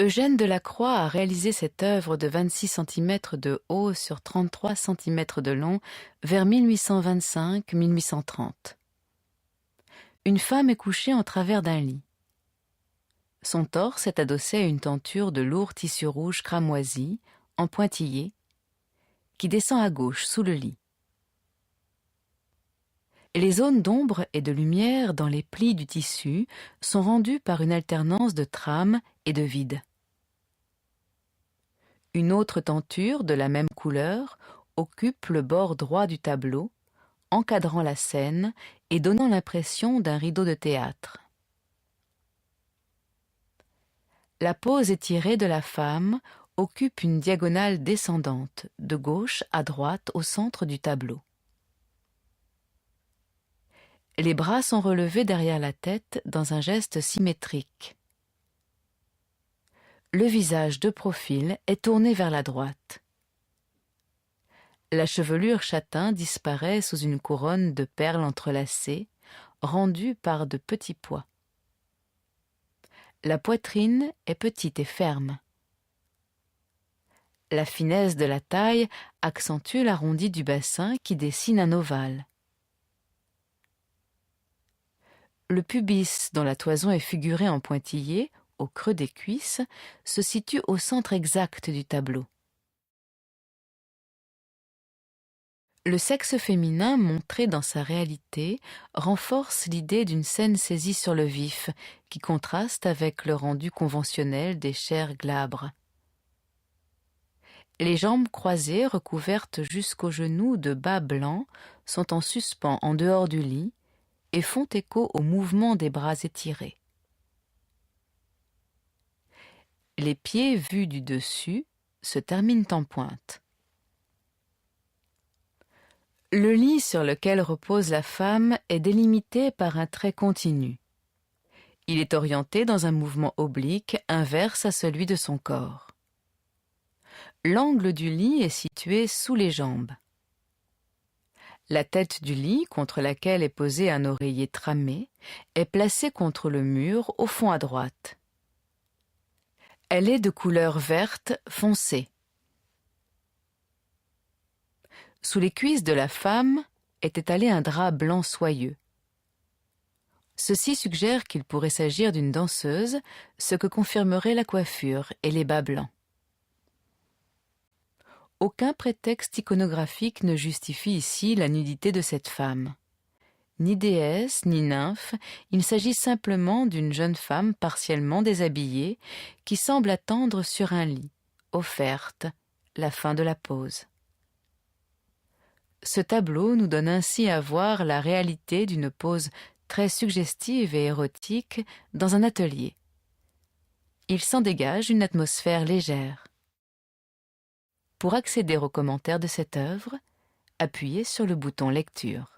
Eugène Delacroix a réalisé cette œuvre de 26 cm de haut sur 33 cm de long vers 1825-1830. Une femme est couchée en travers d'un lit. Son torse est adossé à une tenture de lourd tissu rouge cramoisi, en pointillé, qui descend à gauche sous le lit. Les zones d'ombre et de lumière dans les plis du tissu sont rendues par une alternance de trame et de vide. Une autre tenture de la même couleur occupe le bord droit du tableau, encadrant la scène et donnant l'impression d'un rideau de théâtre. La pose étirée de la femme occupe une diagonale descendante, de gauche à droite au centre du tableau. Les bras sont relevés derrière la tête dans un geste symétrique. Le visage de profil est tourné vers la droite. La chevelure châtain disparaît sous une couronne de perles entrelacées, rendue par de petits pois. La poitrine est petite et ferme. La finesse de la taille accentue l'arrondi du bassin qui dessine un ovale. Le pubis, dont la toison est figurée en pointillé, au creux des cuisses, se situe au centre exact du tableau. Le sexe féminin montré dans sa réalité renforce l'idée d'une scène saisie sur le vif, qui contraste avec le rendu conventionnel des chairs glabres. Les jambes croisées recouvertes jusqu'aux genoux de bas blancs sont en suspens en dehors du lit et font écho au mouvement des bras étirés. Les pieds vus du dessus se terminent en pointe. Le lit sur lequel repose la femme est délimité par un trait continu. Il est orienté dans un mouvement oblique inverse à celui de son corps. L'angle du lit est situé sous les jambes. La tête du lit, contre laquelle est posé un oreiller tramé, est placée contre le mur au fond à droite. Elle est de couleur verte foncée. Sous les cuisses de la femme est étalé un drap blanc soyeux. Ceci suggère qu'il pourrait s'agir d'une danseuse, ce que confirmerait la coiffure et les bas blancs. Aucun prétexte iconographique ne justifie ici la nudité de cette femme. Ni déesse, ni nymphe, il s'agit simplement d'une jeune femme partiellement déshabillée qui semble attendre sur un lit, offerte, la fin de la pose. Ce tableau nous donne ainsi à voir la réalité d'une pose très suggestive et érotique dans un atelier. Il s'en dégage une atmosphère légère. Pour accéder aux commentaires de cette œuvre, appuyez sur le bouton Lecture.